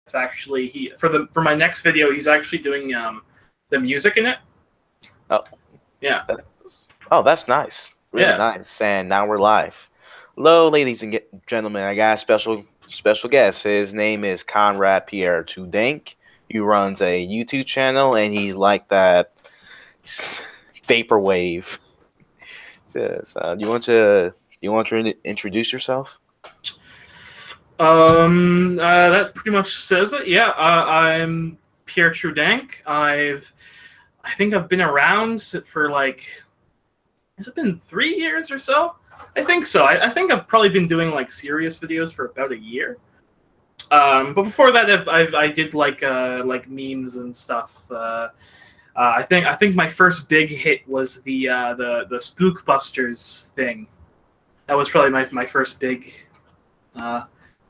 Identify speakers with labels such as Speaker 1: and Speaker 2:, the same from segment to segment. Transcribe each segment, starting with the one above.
Speaker 1: It's actually for my next video, he's actually doing the music in it.
Speaker 2: Oh,
Speaker 1: yeah.
Speaker 2: Oh, that's nice. Really nice. And now we're live. Hello, ladies and gentlemen. I got a special guest. His name is Comrade Pierre Dank. He runs a YouTube channel, and he's like that vaporwave. So, do you want to introduce yourself?
Speaker 1: That pretty much says it. Yeah, I'm Pierre Dank. I think I've been around for like, has it been 3 years or so? I think so. I think I've probably been doing like serious videos for about a year. But before that, I did like memes and stuff. I think my first big hit was the Spookbusters thing. That was probably my first big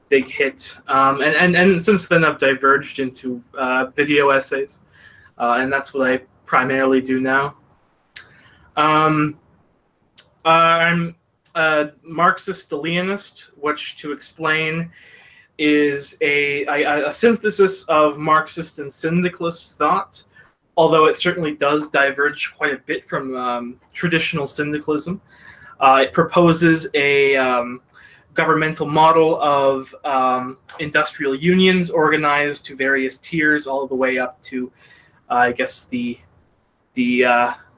Speaker 1: hit. And since then I've diverged into video essays, and that's what I primarily do now. I'm a Marxist-Leninist, which, to explain, is a synthesis of Marxist and syndicalist thought, although it certainly does diverge quite a bit from traditional syndicalism. It proposes a governmental model of industrial unions organized to various tiers, all the way up to, I guess, the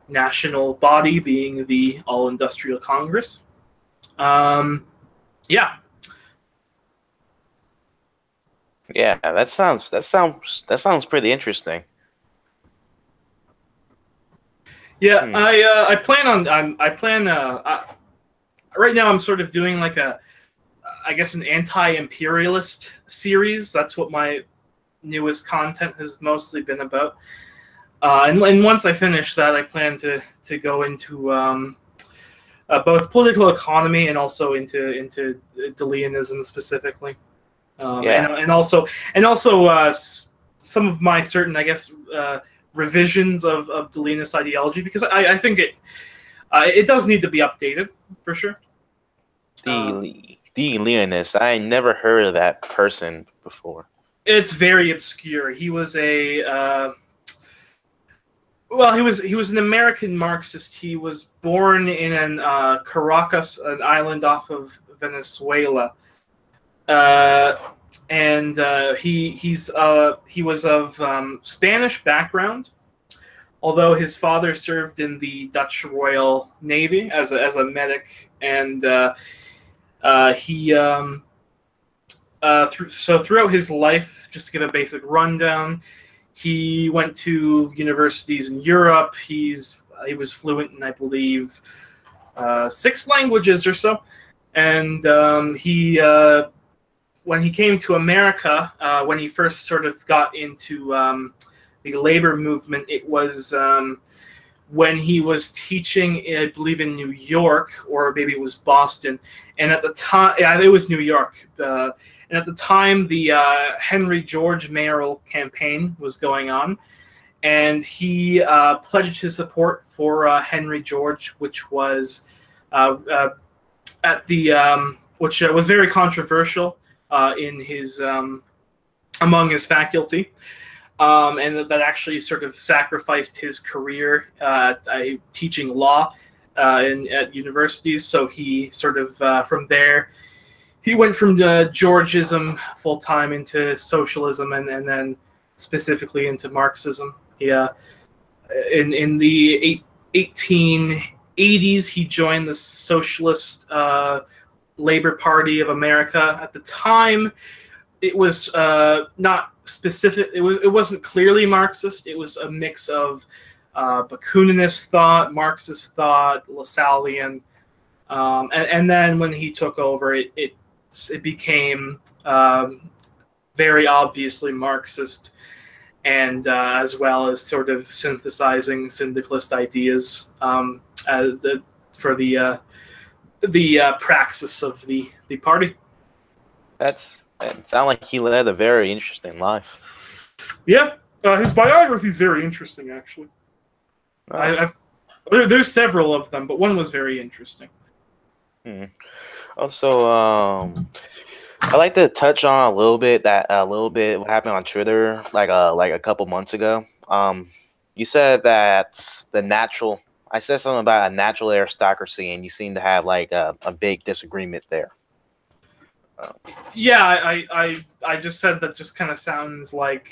Speaker 1: national body being the All Industrial Congress. Yeah.
Speaker 2: Yeah, that sounds pretty interesting.
Speaker 1: Yeah, I plan on right now I'm sort of doing like I guess an anti-imperialist series. That's what my newest content has mostly been about. And once I finish that, I plan to go into both political economy and also into Deleanism specifically. And also some of my certain, I guess, revisions of Deleanist ideology, because I think it does need to be updated for sure.
Speaker 2: Deleanist, I never heard of that person before.
Speaker 1: It's very obscure. He was a well, he was an American Marxist. He was born in Caracas, an island off of Venezuela. And he was of Spanish background, although his father served in the Dutch Royal Navy as a medic, and so throughout his life, just to give a basic rundown, he went to universities in Europe. He was fluent in, I believe, 6 languages or so, and when he came to America, when he first sort of got into the labor movement, it was when he was teaching, I believe, in New York, or maybe it was Boston. And at the time, yeah, it was New York. And at the time, the Henry George mayoral campaign was going on, and he pledged his support for Henry George, which was which was very controversial in his among his faculty, and that actually sort of sacrificed his career teaching law at universities. So he sort of from there, he went from Georgism full time into socialism, and then specifically into Marxism. In the 1880s, he joined the Socialist Labor Party of America. At the time, it was not specific. It wasn't clearly Marxist. It was a mix of Bakuninist thought, Marxist thought, Lassallean, and then when he took over, it became very obviously Marxist, and as well as sort of synthesizing syndicalist ideas for the praxis of the party.
Speaker 2: It sounds like he led a very interesting life.
Speaker 1: Yeah, his biography is very interesting, actually. Oh. There's several of them, but one was very interesting.
Speaker 2: Also, I like to touch on a little bit what happened on Twitter like a couple months ago. You said that the natural. I said something about a natural aristocracy, and you seem to have like a big disagreement there.
Speaker 1: Yeah, I just said that just kind of sounds like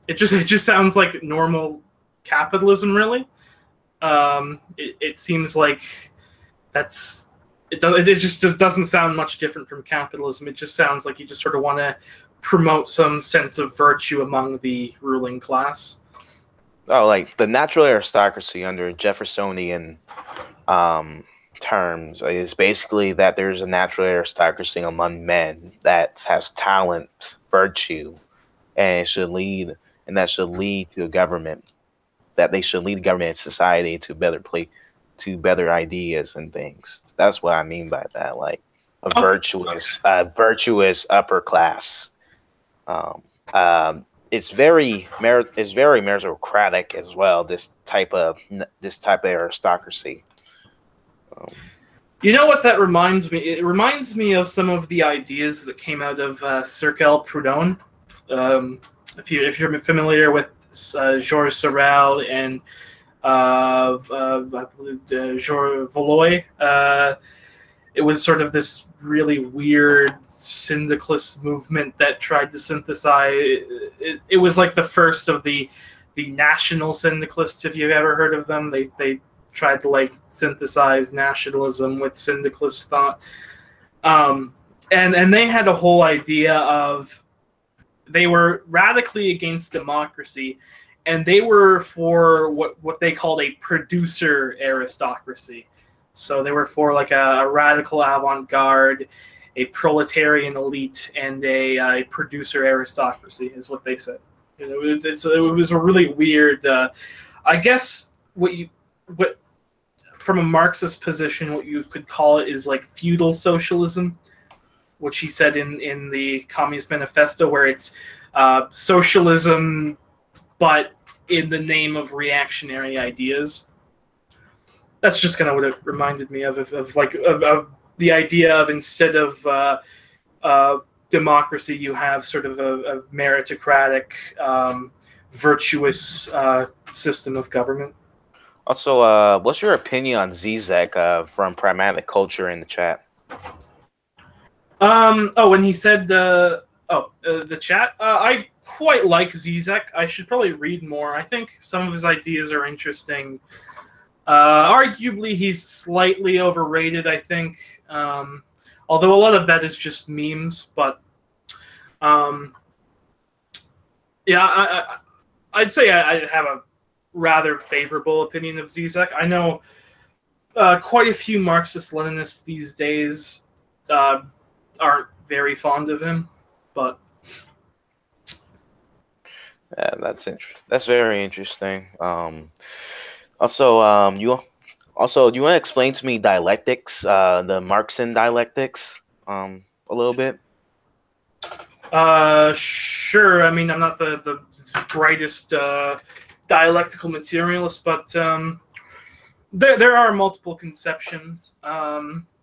Speaker 1: it just sounds like normal capitalism, really. It seems like that's it just doesn't sound much different from capitalism. It just sounds like you just sort of want to promote some sense of virtue among the ruling class.
Speaker 2: Oh, like the natural aristocracy under Jeffersonian um, terms is basically that there's a natural aristocracy among men that has talent, virtue, and it should lead, and that should lead to a government that they should lead government and society to better play, to better ideas and things. That's what I mean by that, like
Speaker 1: Okay.
Speaker 2: virtuous upper class. Um, it's very meritocratic as well. This type of aristocracy. Um,
Speaker 1: You know what that reminds me? It reminds me of some of the ideas that came out of Cirque Proudhon. If you're familiar with Georges Sorel and I believe Georges Valois, it was sort of this really weird syndicalist movement that tried to synthesize. It was like the first of the national syndicalists. If you've ever heard of them, they tried to like synthesize nationalism with syndicalist thought. And they had a whole idea of they were radically against democracy, and they were for what they called a producer aristocracy. So they were for like a radical avant-garde, a proletarian elite, and a producer aristocracy is what they said. You know, it was a really weird. I guess what from a Marxist position, what you could call it is like feudal socialism, which he said in the Communist Manifesto, where it's socialism, but in the name of reactionary ideas. That's just kind of what it reminded me of the idea of instead of democracy, you have sort of a meritocratic, virtuous system of government.
Speaker 2: Also, what's your opinion on Zizek from Pragmatic Culture in the chat?
Speaker 1: When he said the chat, I quite like Zizek. I should probably read more. I think some of his ideas are interesting. Arguably, he's slightly overrated, I think. Although a lot of that is just memes, but yeah, I'd say I have a rather favorable opinion of Zizek. I know quite a few Marxist-Leninists these days aren't very fond of him, but
Speaker 2: yeah, that's very interesting. Also, do you want to explain to me dialectics, the Marxian dialectics, a little bit?
Speaker 1: Sure. I mean, I'm not the brightest dialectical materialist, but there are multiple conceptions.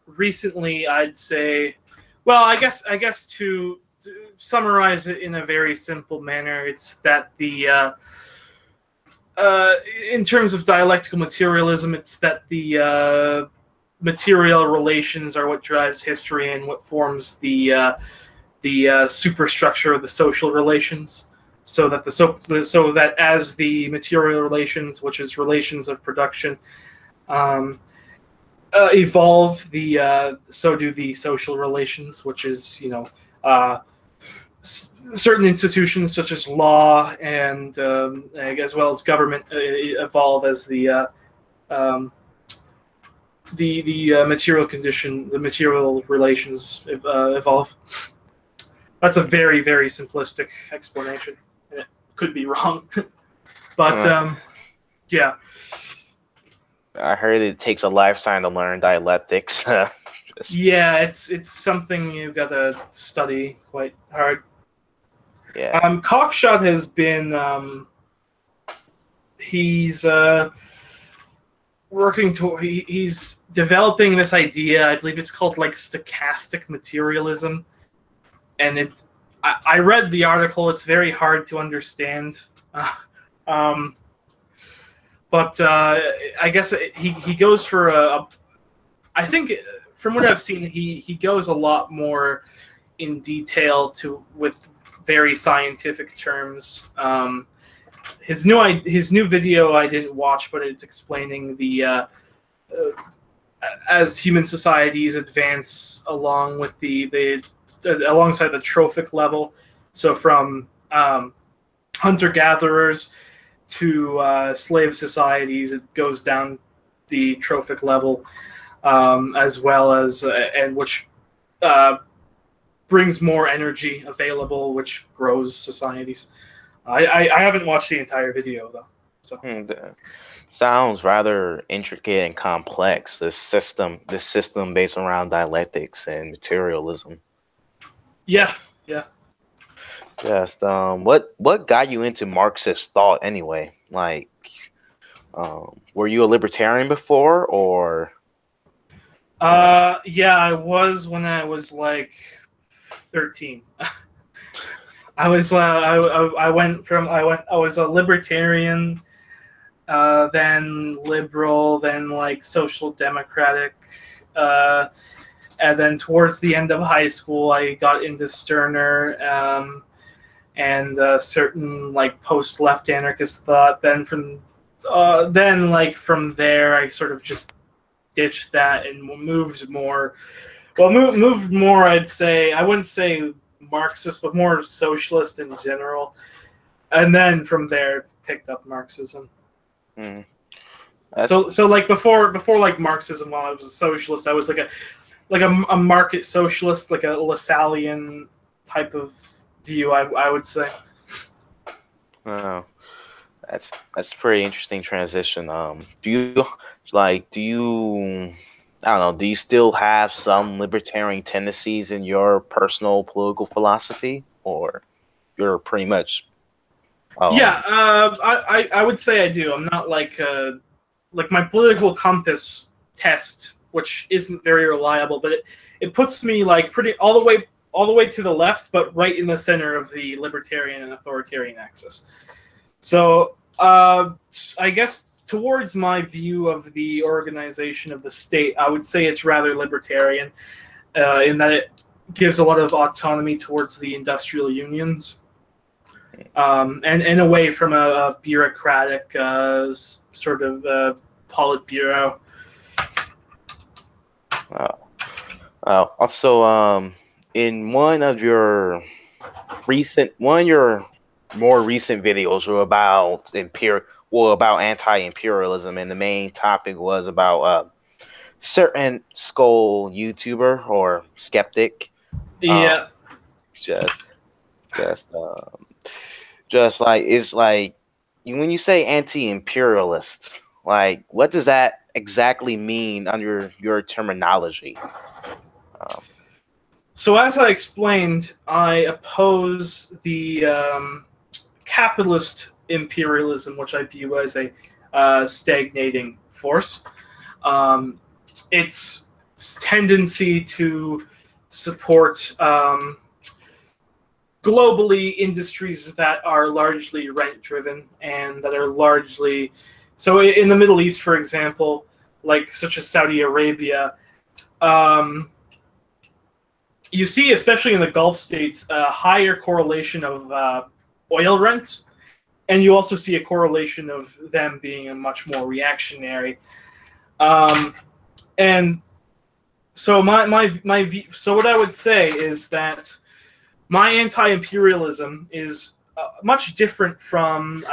Speaker 1: Recently, I'd say, well, I guess to summarize it in a very simple manner, it's that in terms of dialectical materialism, it's that the material relations are what drives history and what forms the superstructure of the social relations. So that so that as the material relations, which is relations of production, evolve, so do the social relations, which is certain institutions such as law and as well as government evolve as the material condition, the material relations evolve. That's a very, very simplistic explanation, and it could be wrong, but yeah.
Speaker 2: I heard it takes a lifetime to learn dialectics.
Speaker 1: Yeah, it's something you gotta study quite hard.
Speaker 2: Yeah.
Speaker 1: Cockshot has been he's working to he's developing this idea. I believe it's called like stochastic materialism, and I read the article. It's very hard to understand. Um, but I guess he goes for I think from what I've seen, he goes a lot more in detail with very scientific terms. His new video I didn't watch, but it's explaining the as human societies advance along with alongside the trophic level. So from hunter-gatherers to slave societies, it goes down the trophic level, as well as and which brings more energy available, which grows societies. I haven't watched the entire video though. So
Speaker 2: sounds rather intricate and complex. This system based around dialectics and materialism.
Speaker 1: Yeah.
Speaker 2: Just what got you into Marxist thought anyway? Like, were you a libertarian before, or?
Speaker 1: Yeah, I was when I was like 13. I was I was a libertarian, then liberal, then like social democratic, and then towards the end of high school I got into Stirner, and certain like post left anarchist thought. Then from there I sort of just ditched that and moved more. Well, moved more. I'd say I wouldn't say Marxist, but more socialist in general. And then from there, picked up Marxism. So like before like Marxism, while I was a socialist, I was like a market socialist, like a Lassallean type of view. I would say.
Speaker 2: Oh, that's a pretty interesting transition. Do you I don't know, do you still have some libertarian tendencies in your personal political philosophy, or you're pretty much?
Speaker 1: Yeah, I would say I do. I'm not like my political compass test, which isn't very reliable, but it puts me like pretty all the way to the left, but right in the center of the libertarian and authoritarian axis. So I guess towards my view of the organization of the state, I would say it's rather libertarian, in that it gives a lot of autonomy towards the industrial unions, and away from a bureaucratic sort of politburo.
Speaker 2: Also, in one of your more recent videos were about anti-imperialism, and the main topic was about certain skull YouTuber or skeptic.
Speaker 1: Yeah.
Speaker 2: Just like, it's like, when you say anti-imperialist, like, what does that exactly mean under your terminology?
Speaker 1: So as I explained, I oppose the capitalist imperialism, which I view as a stagnating force. Its tendency to support globally industries that are largely rent-driven and that are largely... So in the Middle East, for example, like such as Saudi Arabia, you see, especially in the Gulf states, a higher correlation of oil rents, and you also see a correlation of them being a much more reactionary. And so so what I would say is that my anti-imperialism is much different from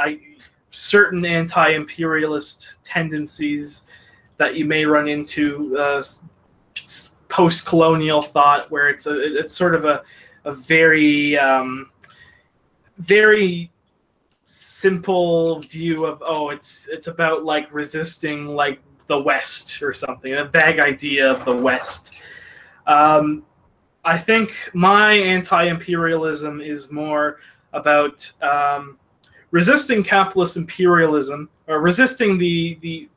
Speaker 1: certain anti-imperialist tendencies that you may run into post-colonial thought, where it's sort of a very very simple view of, it's about like resisting like the West or something, a vague idea of the West. I think my anti-imperialism is more about resisting capitalist imperialism, or resisting the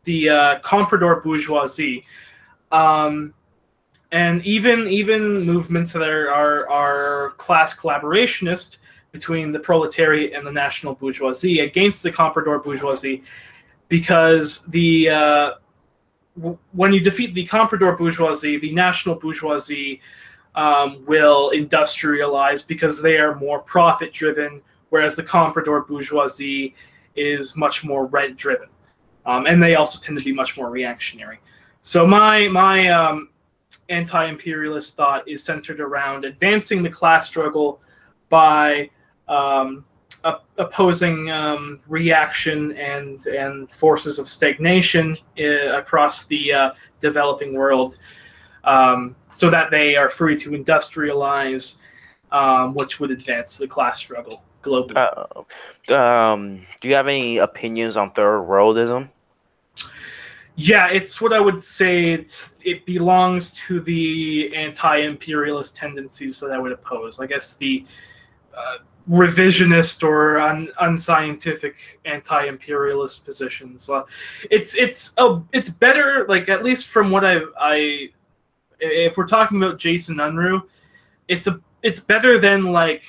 Speaker 1: comprador bourgeoisie, and And even movements that are class collaborationist between the proletariat and the national bourgeoisie against the comprador bourgeoisie, because when you defeat the comprador bourgeoisie, the national bourgeoisie will industrialize because they are more profit driven, whereas the comprador bourgeoisie is much more rent driven, and they also tend to be much more reactionary. So my anti-imperialist thought is centered around advancing the class struggle by opposing reaction and forces of stagnation across the developing world, so that they are free to industrialize, which would advance the class struggle globally.
Speaker 2: Do you have any opinions on third worldism?
Speaker 1: Yeah, it's what I would say. It belongs to the anti-imperialist tendencies that I would oppose. I guess the revisionist or unscientific anti-imperialist positions. It's better, like, at least from what I if we're talking about Jason Unruh, it's better than, like,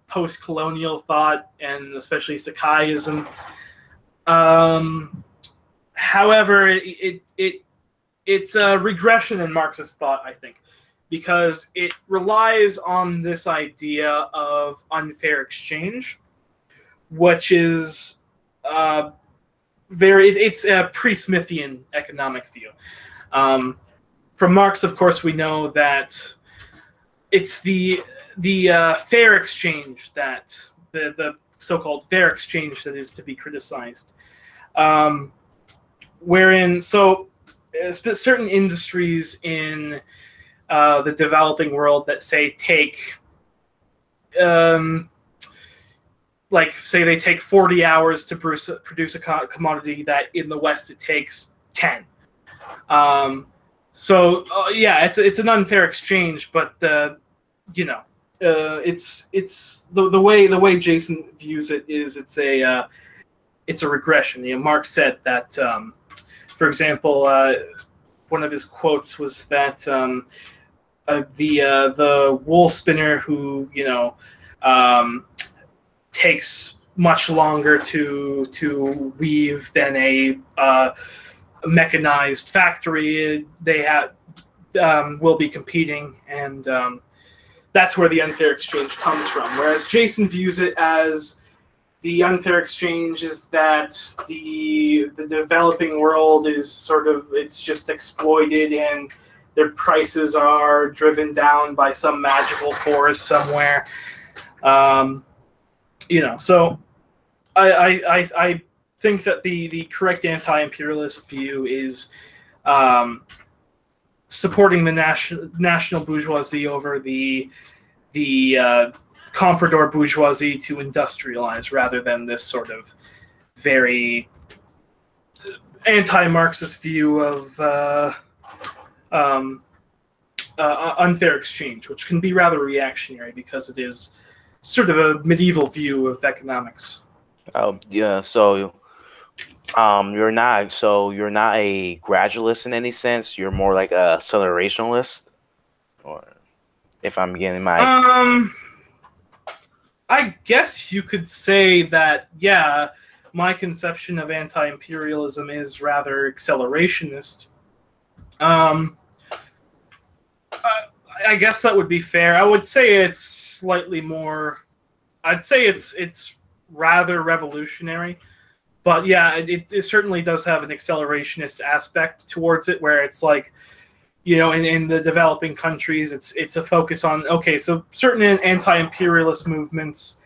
Speaker 1: post-colonial thought and especially Sakaiism. However, it's a regression in Marxist thought, I think, because it relies on this idea of unfair exchange, which is it's a pre-Smithian economic view. From Marx, of course, we know that it's the fair exchange, that the so-called fair exchange, that is to be criticized. Wherein, certain industries in the developing world that take say they take 40 hours to produce a commodity that in the West it takes 10. It's an unfair exchange, but it's the way Jason views it is it's a regression. Marx said that, for example, one of his quotes was that the wool spinner who takes much longer to weave than a mechanized factory, they will be competing, and that's where the unfair exchange comes from. Whereas Jason views it as the unfair exchange is that the developing world is it's just exploited, and their prices are driven down by some magical force somewhere. So I think that the correct anti-imperialist view is supporting the national bourgeoisie over the comprador bourgeoisie to industrialize, rather than this sort of very anti-Marxist view of unfair exchange, which can be rather reactionary because it is sort of a medieval view of economics.
Speaker 2: Oh yeah, so you're not a gradualist in any sense. You're more like a accelerationist, or if I'm getting my
Speaker 1: I guess you could say that, yeah, my conception of anti-imperialism is rather accelerationist. I guess that would be fair. I would say it's slightly more. I'd say it's rather revolutionary, but yeah, it certainly does have an accelerationist aspect towards it, where it's like, in the developing countries, it's a focus on, okay, so certain anti-imperialist movements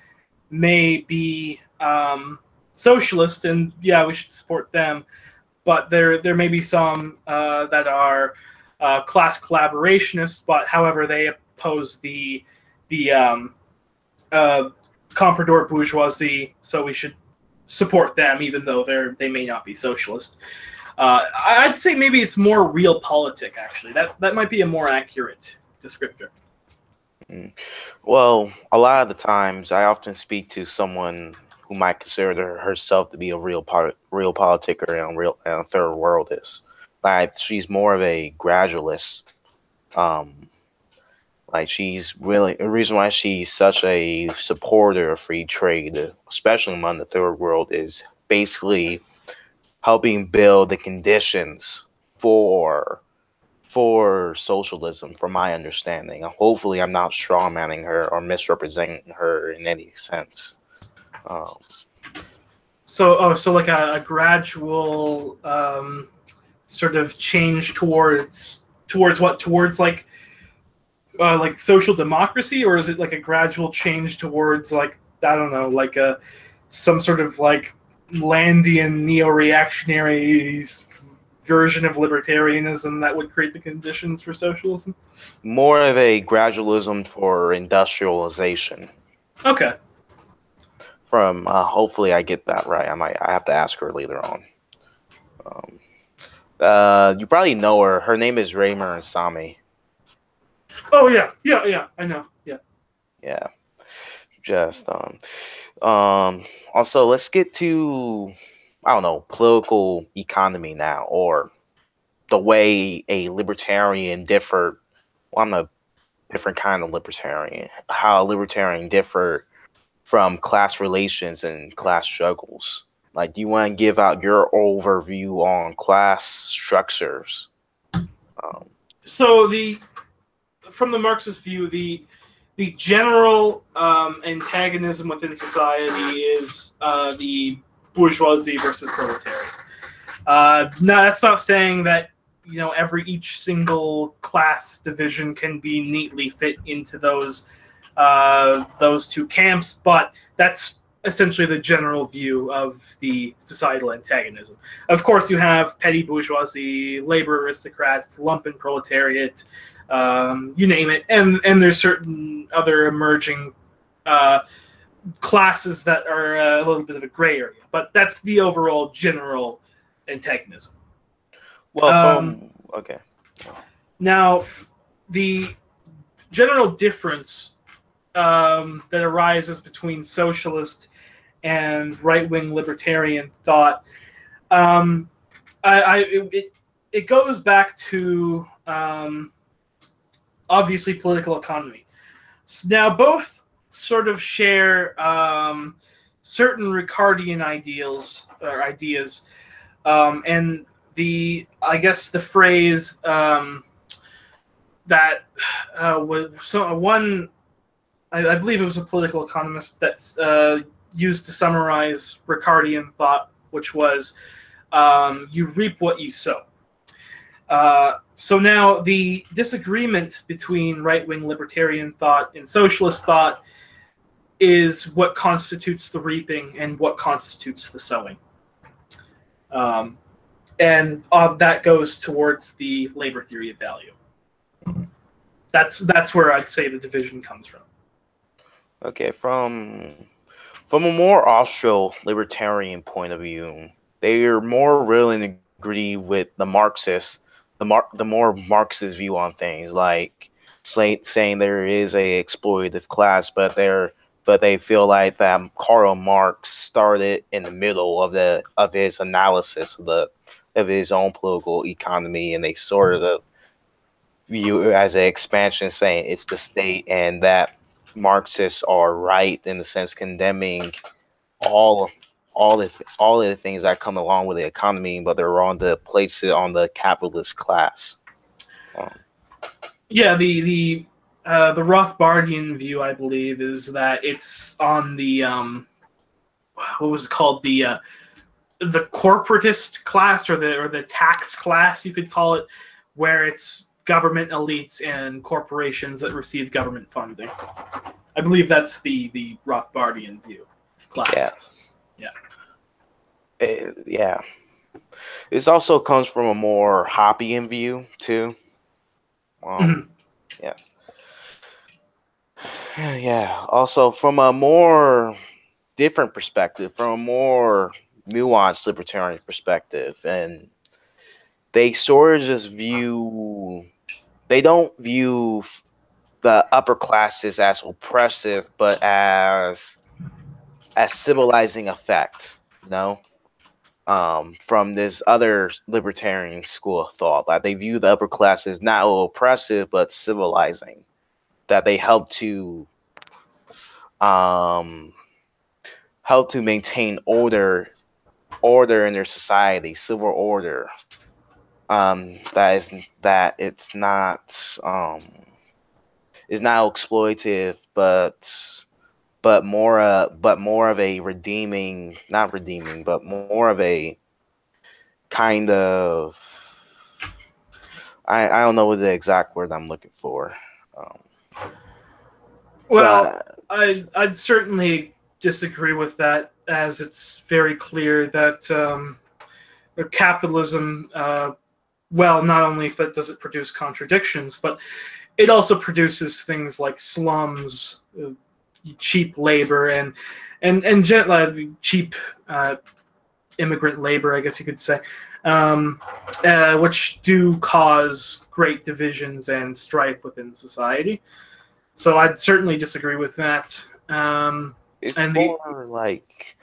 Speaker 1: may be socialist, and yeah, we should support them, but there may be some that are class collaborationists, but however they oppose the comprador bourgeoisie, so we should support them even though they may not be socialist. I'd say maybe it's more realpolitik, actually. That might be a more accurate descriptor.
Speaker 2: Well, a lot of the times I often speak to someone who might consider herself to be a real politiker and third worldist. Like, she's more of a gradualist. Um, like she's really the reason why she's such a supporter of free trade, especially among the third world, is basically helping build the conditions for socialism, from my understanding. Hopefully, I'm not strawmanning her or misrepresenting her in any sense. Um,
Speaker 1: So like a gradual sort of change towards what? Towards like social democracy, or is it like a gradual change towards like, I don't know, like a some sort of like Landian neo-reactionary version of libertarianism that would create the conditions for socialism?
Speaker 2: More of a gradualism for industrialization.
Speaker 1: Okay.
Speaker 2: From hopefully I get that right. I have to ask her later on. You probably know her. Her name is Raymer and Sami.
Speaker 1: Oh yeah. I know. Yeah.
Speaker 2: Yeah. Just also let's get to, I don't know, political economy now, or the way a libertarian differ. Well, I'm a different kind of libertarian. How a libertarian differ from class relations and class struggles. Like, do you want to give out your overview on class structures? Um,
Speaker 1: So from the Marxist view, the general antagonism within society is the bourgeoisie versus proletariat. No, that's not saying that each single class division can be neatly fit into those two camps, but that's essentially the general view of the societal antagonism. Of course, you have petty bourgeoisie, labor aristocrats, lumpen proletariat, you name it, and there's certain other emerging classes that are a little bit of a gray area, but that's the overall general antagonism.
Speaker 2: well, from okay.
Speaker 1: Now, the general difference that arises between socialist and right-wing libertarian thought, it goes back to obviously political economy. So now both sort of share certain Ricardian ideals or ideas, and I guess the phrase that was one. I believe it was a political economist that used to summarize Ricardian thought, which was, you reap what you sow. So now the disagreement between right-wing libertarian thought and socialist thought is what constitutes the reaping and what constitutes the sowing. And that goes towards the labor theory of value. That's where I'd say the division comes from.
Speaker 2: Okay, from a more Austro libertarian point of view, they are more willing to agree with the Marxist, the more Marxist view on things, like saying there is a exploitative class, but they feel like that Karl Marx started in the middle of his analysis of his own political economy, and they sort of view it as an expansion, saying it's the state, and that Marxists are right in the sense condemning all all of the things that come along with the economy, but they're wrong to place it on the capitalist class. Um,
Speaker 1: Yeah, the Rothbardian view, I believe, is that it's on the what was it called, the corporatist class, or the tax class, you could call it, where it's government elites and corporations that receive government funding. I believe that's the Rothbardian view of class.
Speaker 2: yeah. This also comes from a more Hoppian view too.
Speaker 1: Mhm.
Speaker 2: Yes. Yeah. Also, from a more different perspective, from a more nuanced libertarian perspective, and they sort of just view. They don't view the upper classes as oppressive, but as civilizing effect. You know, from this other libertarian school of thought. Like they view the upper class as not oppressive but civilizing. That they um, help to maintain order in their society, civil order. That it's not exploitative, but more of a redeeming, not redeeming, but more of a kind of, I don't know what the exact word I'm looking for. Um,
Speaker 1: Well,
Speaker 2: but
Speaker 1: I'd certainly disagree with that, as it's very clear that capitalism, well, not only does it produce contradictions, but it also produces things like slums, cheap labor, and cheap immigrant labor, I guess you could say, which do cause great divisions and strife within society. So I'd certainly disagree with that.
Speaker 2: it's
Speaker 1: And the
Speaker 2: more like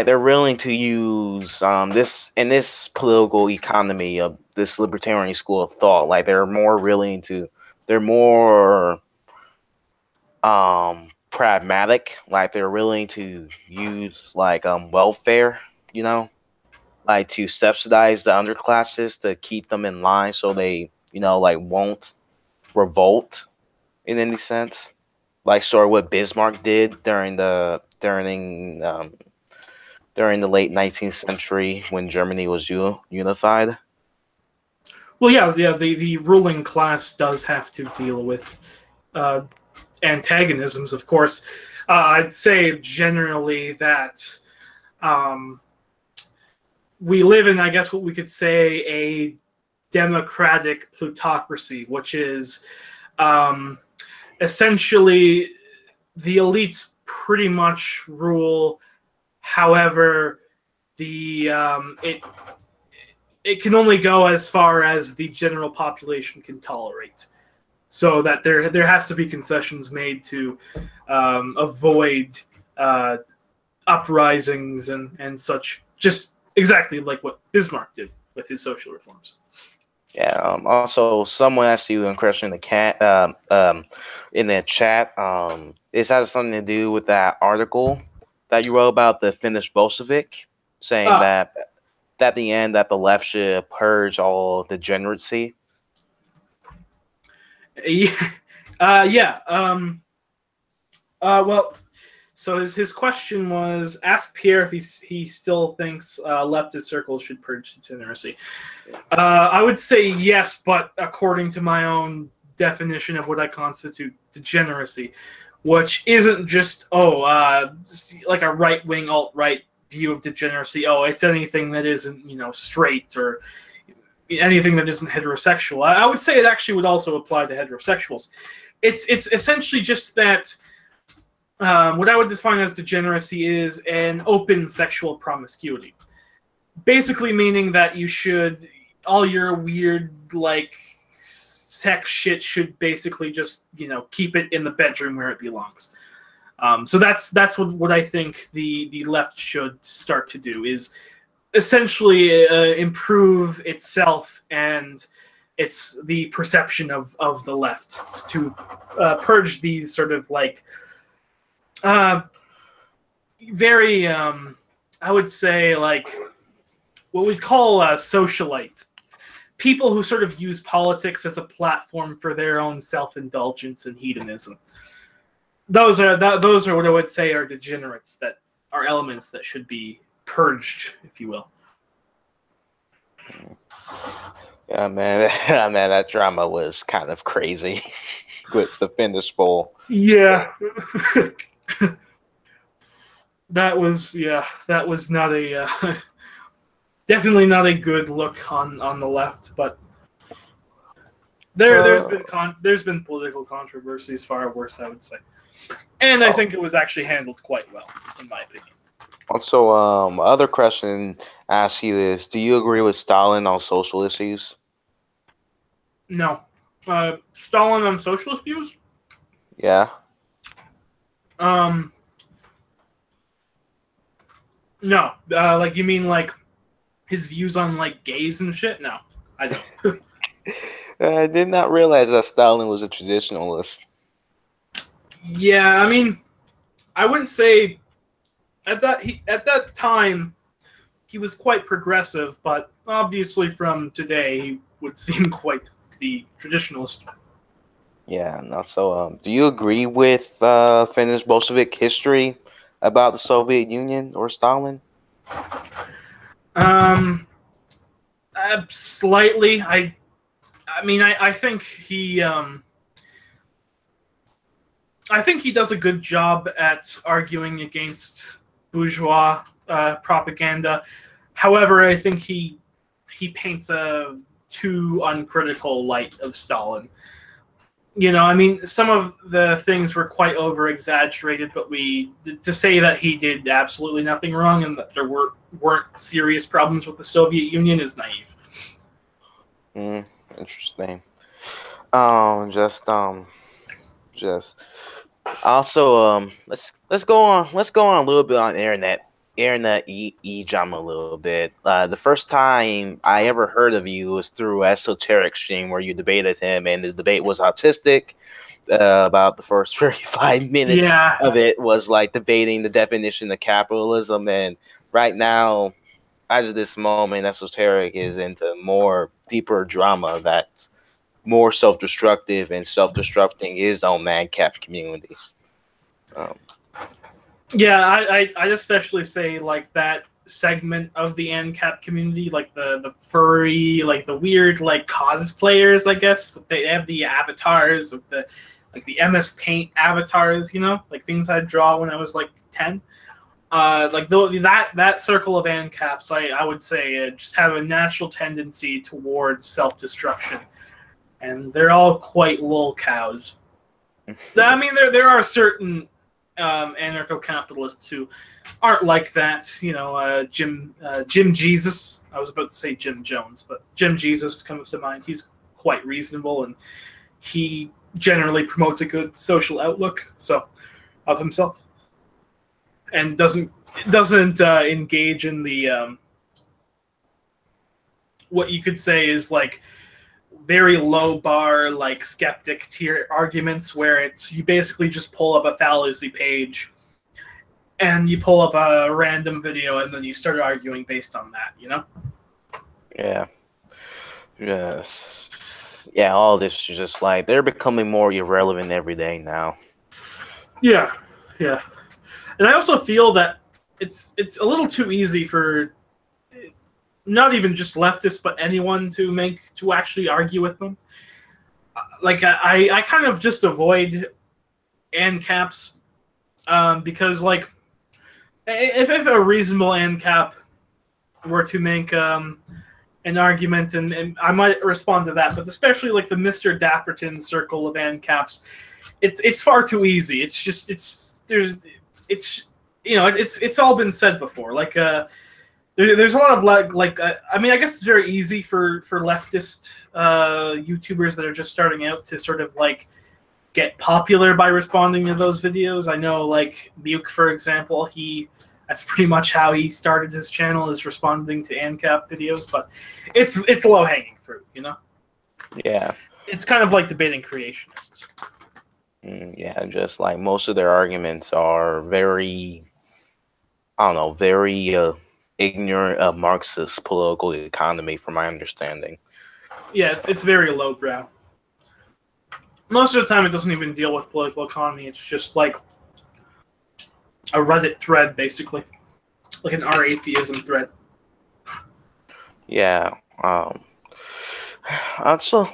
Speaker 2: they're willing to use this in this political economy of this libertarian school of thought. Like they're more pragmatic. Like they're willing to use like welfare, you know, like to subsidize the underclasses to keep them in line so they, like won't revolt in any sense. Like sort of what Bismarck did during the late 19th century when Germany was unified.
Speaker 1: well, yeah, the ruling class does have to deal with uh, antagonisms, of course. I'd say generally that um, we live in, I guess, what we could say a democratic plutocracy, which is um, essentially the elites pretty much rule. However, the it can only go as far as the general population can tolerate. So that there has to be concessions made to avoid uh, uprisings and such. Just exactly like what Bismarck did with his social reforms.
Speaker 2: Yeah. Also, someone asked you a question in the chat. This has something to do with that article that you wrote about the Finnish Bolshevik, saying
Speaker 1: Uh,
Speaker 2: that at the end that the left should purge all degeneracy.
Speaker 1: yeah. Yeah. Well, so his question was: ask Pierre if he still thinks leftist circles should purge degeneracy. I would say yes, but according to my own definition of what I constitute degeneracy, which isn't just like a right wing alt right view of degeneracy. Oh, it's anything that isn't straight or anything that isn't heterosexual. I would say it actually would also apply to heterosexuals. It's essentially just that what I would define as degeneracy is an open sexual promiscuity. Basically meaning that you should, all your weird, like, sex shit should basically just, keep it in the bedroom where it belongs. So that's what I think the left should start to do, is essentially improve itself and the perception of the left to purge these sort of like very I would say like what we'd call socialite people who sort of use politics as a platform for their own self-indulgence and hedonism. Those are what I would say are degenerates, that are elements that should be purged, if you will.
Speaker 2: Yeah, man, man, that drama was kind of crazy with the Finnish bowl.
Speaker 1: Yeah. that was not a definitely not a good look on the left, but there's been political controversies far worse, I would say, and I think it was actually handled quite well, in my opinion.
Speaker 2: Also, other question I ask you is: do you agree with Stalin on social issues?
Speaker 1: No, Stalin on socialist views.
Speaker 2: Yeah.
Speaker 1: No, like you mean like his views on like gays and shit? No, I don't.
Speaker 2: I did not realize that Stalin was a traditionalist.
Speaker 1: Yeah, I mean, I wouldn't say at that time he was quite progressive, but obviously from today he would seem quite the traditionalist.
Speaker 2: Yeah, no, so do you agree with Finnish Bolshevik history about the Soviet Union or Stalin?
Speaker 1: Um, Slightly. I mean, I think I think he does a good job at arguing against bourgeois propaganda. However, I think he paints a too uncritical light of Stalin. You know, I mean, some of the things were quite over exaggerated, but to say that he did absolutely nothing wrong and that there weren't serious problems with the Soviet Union is naive.
Speaker 2: Interesting. Just also let's go on a little bit on internet e-jam a little bit. The first time I ever heard of you was through Esoteric Stream where you debated him, and the debate was autistic. About the first 35 minutes of it was like debating the definition of capitalism, and right now, as of this moment, Esoteric is into more deeper drama that's more self-destructive and self-destructing his own madcap community.
Speaker 1: Yeah, I'd especially say like that segment of the ANCAP community, like the furry, like the weird like cosplayers, I guess. They have the avatars of the like the MS Paint avatars, you know, like things I'd draw when I was like 10. Like that circle of ANCAPs, I would say just have a natural tendency towards self-destruction, and they're all quite lol cows. I mean, there are certain anarcho-capitalists who aren't like that. You know, Jim Jesus. I was about to say Jim Jones, but Jim Jesus comes to mind. He's quite reasonable, and he generally promotes a good social outlook of himself, and doesn't engage in the what you could say is like very low bar, like skeptic tier arguments where it's you basically just pull up a fallacy page and you pull up a random video and then you start arguing based on that, you know?
Speaker 2: Yeah. Yes. Yeah, all this is just like they're becoming more irrelevant every day now.
Speaker 1: Yeah. Yeah. And I also feel that it's a little too easy for not even just leftists, but anyone to actually argue with them. Like I kind of just avoid ANCAPs because like if a reasonable ANCAP were to make an argument, and I might respond to that, but especially like the Mr. Dapperton circle of ANCAPs, it's far too easy. It's just it's you know it's all been said before. Like there's a lot of I mean, I guess it's very easy for leftist YouTubers that are just starting out to sort of like get popular by responding to those videos. I know like Muke, for example, that's pretty much how he started his channel, is responding to ANCAP videos, but it's low hanging fruit, you know?
Speaker 2: Yeah.
Speaker 1: It's kind of like debating creationists.
Speaker 2: Yeah, just like most of their arguments are very, I don't know, very ignorant of Marxist political economy, from my understanding.
Speaker 1: Yeah, it's very lowbrow. Most of the time, it doesn't even deal with political economy. It's just like a Reddit thread, basically, like an R-atheism thread.
Speaker 2: Yeah. Also,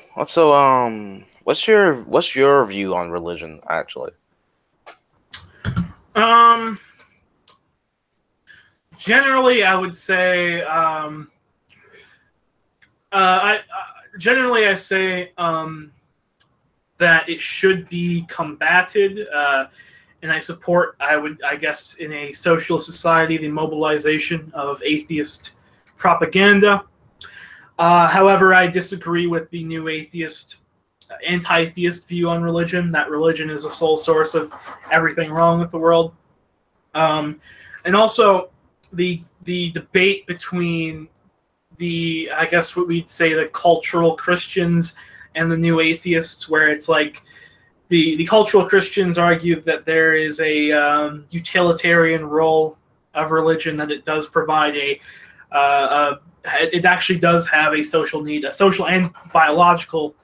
Speaker 2: what's your view on religion, actually?
Speaker 1: Generally, I would say, I say that it should be combated, and I support. I guess, in a socialist society, the mobilization of atheist propaganda. However, I disagree with the new anti-theist view on religion. That religion is a sole source of everything wrong with the world, and also the debate between I guess what we'd say the cultural Christians and the new atheists, where it's like the cultural Christians argue that there is a utilitarian role of religion, that it does provide it actually does have a social need, a social and biological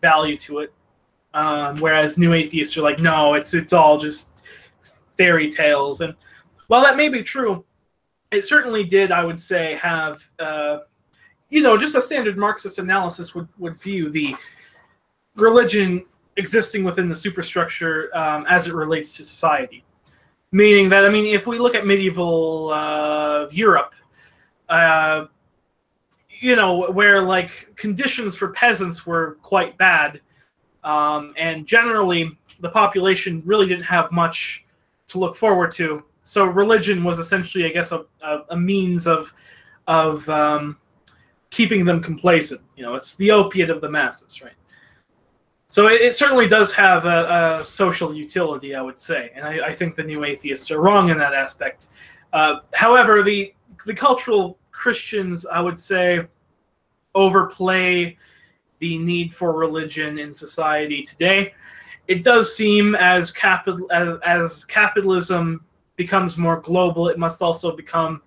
Speaker 1: value to it. Whereas new atheists are like, no, it's all just fairy tales. And while that may be true, it certainly did, I would say, have, just a standard Marxist analysis would view the religion existing within the superstructure as it relates to society. Meaning that, I mean, if we look at medieval Europe, where like conditions for peasants were quite bad, and generally the population really didn't have much to look forward to. So religion was essentially, I guess, a means of keeping them complacent. It's the opiate of the masses, right? So it certainly does have a social utility, I would say, and I think the new atheists are wrong in that aspect. However, the cultural Christians, I would say, overplay the need for religion in society today. It does seem as capitalism becomes more global, it must also become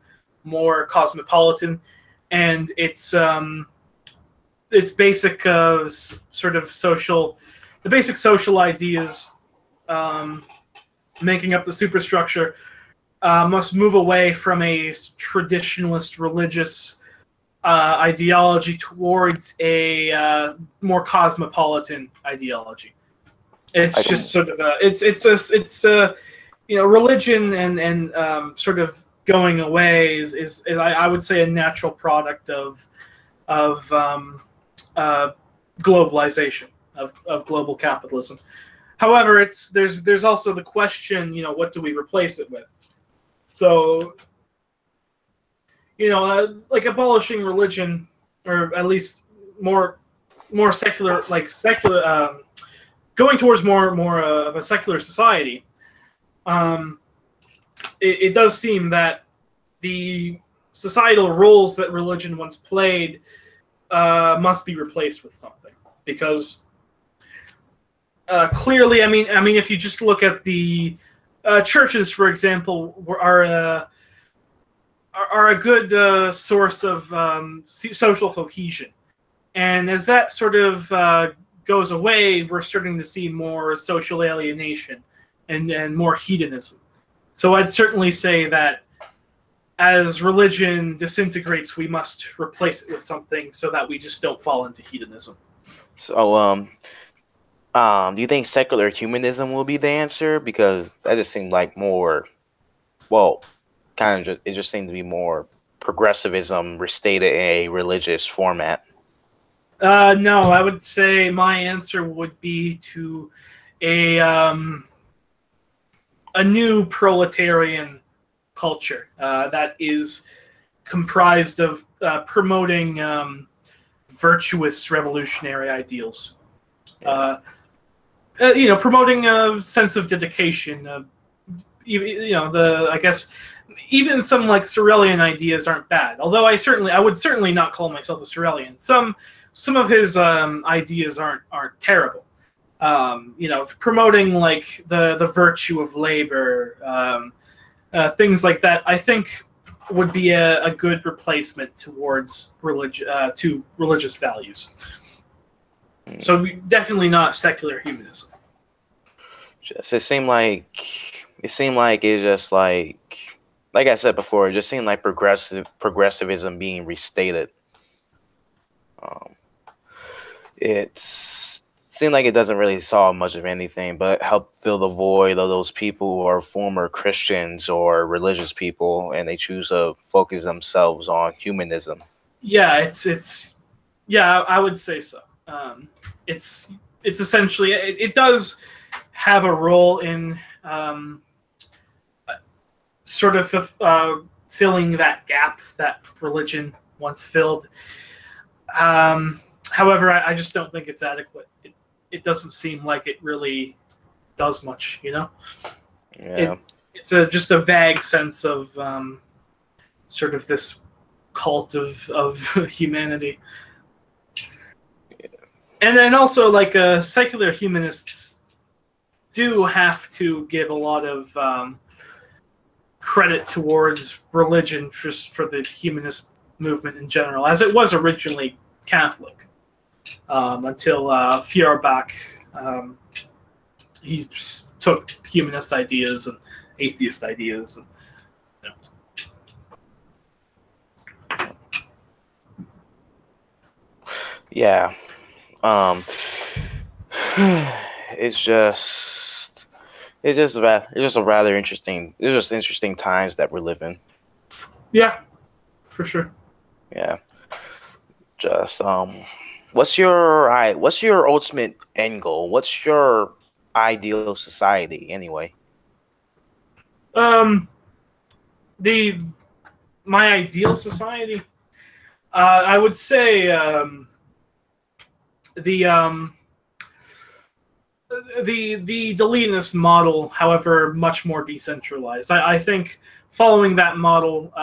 Speaker 1: more cosmopolitan, and its basic the basic social ideas making up the superstructure must move away from a traditionalist religious ideology towards a more cosmopolitan ideology. It's just sort of religion and sort of going away is I would say a natural product of globalization, of global capitalism. However, there's also the question, what do we replace it with? So, like abolishing religion, or at least more secular, going towards more of a secular society. It does seem that the societal roles that religion once played must be replaced with something, because clearly, I mean, if you just look at the churches, for example, are a good source of social cohesion, and as that sort of goes away, we're starting to see more social alienation and more hedonism. So I'd certainly say that as religion disintegrates, we must replace it with something so that we just don't fall into hedonism.
Speaker 2: So, do you think secular humanism will be the answer? Because that just seemed like more, well, it just seemed to be more progressivism restated in a religious format.
Speaker 1: No, I would say my answer would be to a new proletarian culture that is comprised of promoting virtuous revolutionary ideals. Promoting a sense of dedication. I guess even some like Sorelian ideas aren't bad. Although I would certainly not call myself a Sorelian. Some of his ideas aren't terrible. Promoting like the virtue of labor, things like that, I think would be a good replacement towards religious values. So definitely not secular humanism.
Speaker 2: It seemed like it just like I said before, it just seemed like progressivism being restated. It seemed like it doesn't really solve much of anything, but help fill the void of those people who are former Christians or religious people, and they choose to focus themselves on humanism.
Speaker 1: Yeah, I would say so. It's essentially, it does have a role in sort of filling that gap that religion once filled. However, I just don't think it's adequate. It doesn't seem like it really does much,
Speaker 2: Yeah.
Speaker 1: It's just a vague sense of sort of this cult of humanity. And then also, like, secular humanists do have to give a lot of credit towards religion just for the humanist movement in general, as it was originally Catholic until Feuerbach. He took humanist ideas and atheist ideas. And,
Speaker 2: Yeah. It's just interesting times that we're living.
Speaker 1: Yeah, for sure.
Speaker 2: Yeah. Just what's your ultimate end goal? What's your ideal society anyway?
Speaker 1: My ideal society, I would say the Delenist model, however, much more decentralized. I think following that model,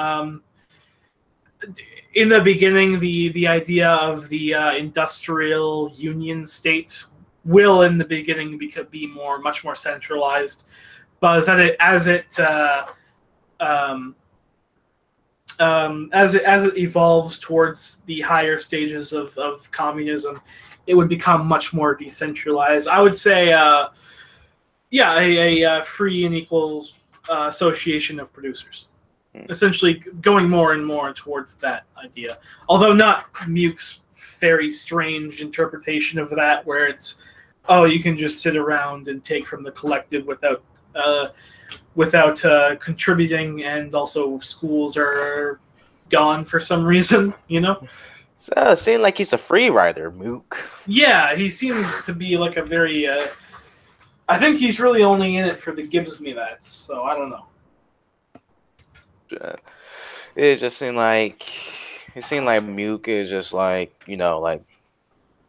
Speaker 1: in the beginning, the idea of the industrial union state will, in the beginning, be much more centralized. But as it evolves towards the higher stages of communism, it would become much more decentralized. I would say, a free and equal association of producers. Essentially going more and more towards that idea. Although not Muke's very strange interpretation of that, where it's, you can just sit around and take from the collective without contributing, and also schools are gone for some reason,
Speaker 2: So it seems like he's a free rider, Mook.
Speaker 1: Yeah, he seems to be like a very... I think he's really only in it for the gives me that, so I don't know.
Speaker 2: It seemed like Mook is just like, like,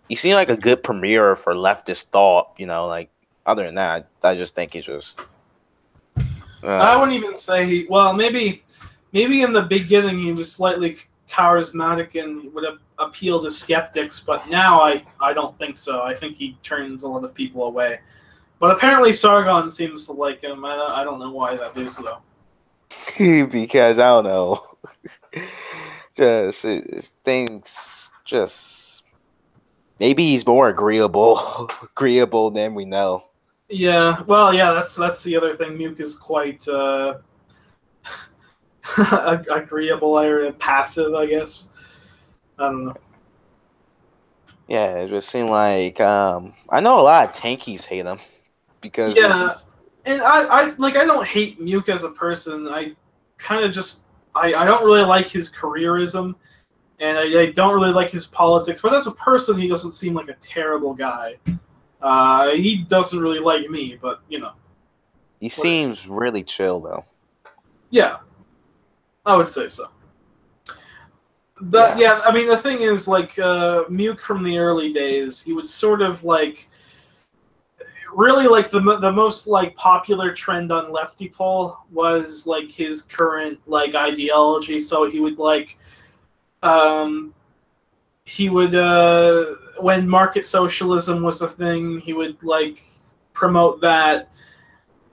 Speaker 2: he seemed like a good premier for leftist thought, like, other than that, I just think he's just...
Speaker 1: I wouldn't even say maybe in the beginning he was slightly charismatic and would appeal to skeptics, but now I don't think so. I think he turns a lot of people away. But apparently Sargon seems to like him. I don't know why that is, though.
Speaker 2: Because I don't know. Maybe he's more agreeable than we know.
Speaker 1: Yeah, well, yeah, that's the other thing. Muke is quite agreeable or passive, I guess. I don't know.
Speaker 2: Yeah, it just seemed like I know a lot of tankies hate him because
Speaker 1: and I don't hate Muke as a person. I kind of just I don't really like his careerism, and I don't really like his politics. But as a person, he doesn't seem like a terrible guy. He doesn't really like me, but
Speaker 2: he seems really chill though.
Speaker 1: Yeah, I would say so. But yeah, I mean, the thing is, like, Muke from the early days, he was sort of like, really, like, the most, like, popular trend on Lefty Poll was, like, his current, like, ideology. So he would, like, when market socialism was a thing, he would, like, promote that.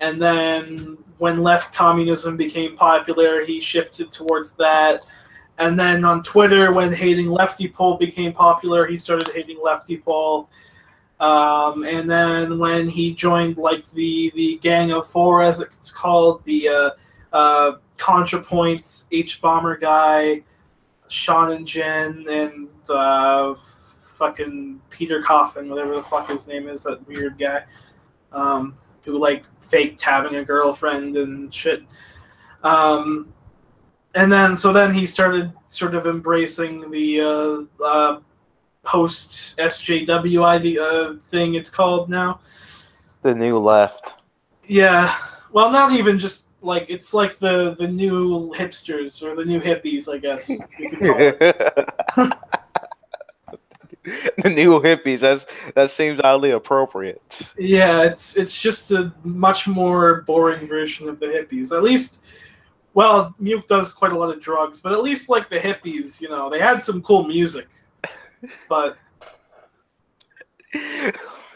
Speaker 1: And then when left communism became popular, he shifted towards that. And then on Twitter, when hating Lefty Poll became popular, he started hating Lefty Poll. And then when he joined, like, the Gang of Four, as it's called, the ContraPoints, H-Bomber guy, Sean and Jen, and fucking Peter Coffin, whatever the fuck his name is, that weird guy, who, like, faked having a girlfriend and shit. And then he started sort of embracing the post SJW idea thing it's called now.
Speaker 2: The new left.
Speaker 1: Yeah. Well, not even just, like, it's like the new hipsters or the new hippies, I guess you could call it.
Speaker 2: The new hippies. That seems oddly appropriate.
Speaker 1: Yeah, it's just a much more boring version of the hippies. At least Well, Muke does quite a lot of drugs, but at least like the hippies, they had some cool music. But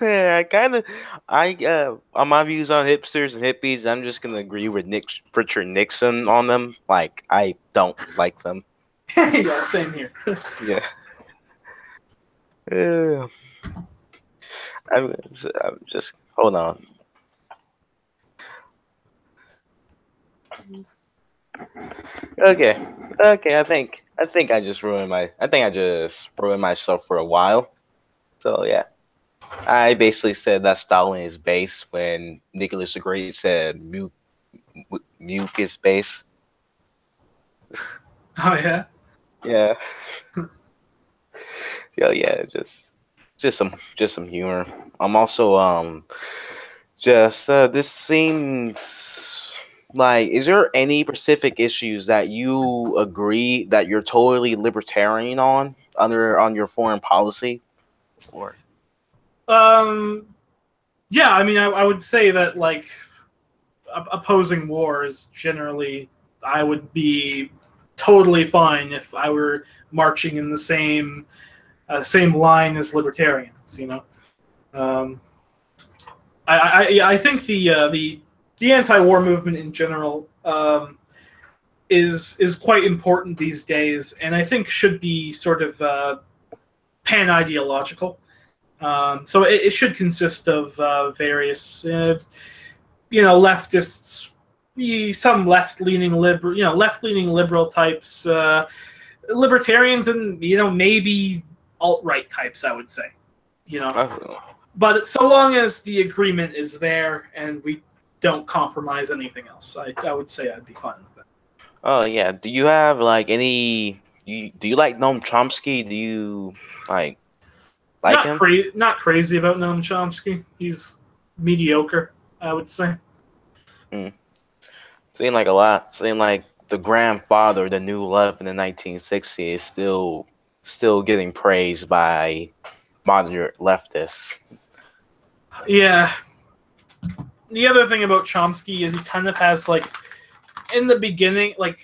Speaker 2: Yeah, on my views on hipsters and hippies, I'm just gonna agree with Richard Nixon on them. Like, I don't like them.
Speaker 1: yeah, same here.
Speaker 2: Yeah. Yeah. I'm just hold on. Okay. Okay, I think I just ruined myself for a while. So yeah. I basically said that Stalin is base when Nicholas the Great said Muke is base.
Speaker 1: Oh yeah.
Speaker 2: Yeah. Yeah, just some humor. I'm also just this seems like, is there any specific issues that you agree that you're totally libertarian on your foreign policy? Or
Speaker 1: Yeah, I mean, I would say that like opposing war is generally, I would be totally fine if I were marching in the same line as libertarians. Um, I think the anti-war movement in general is quite important these days, and I think should be sort of pan-ideological. So it should consist of various, leftists, some left-leaning liberal types, libertarians, and maybe alt-right types. I would say, you know. But so long as the agreement is there and we don't compromise anything else, I would say I'd be fine with that.
Speaker 2: oh yeah, do you have like do you like Noam Chomsky? Do you like him?
Speaker 1: Not crazy about Noam Chomsky. He's mediocre, I would say.
Speaker 2: Seem like a lot. Seem like the grandfather, the new left in the 1960s, is still getting praised by moderate leftists.
Speaker 1: Yeah. The other thing about Chomsky is he kind of has like, in the beginning, like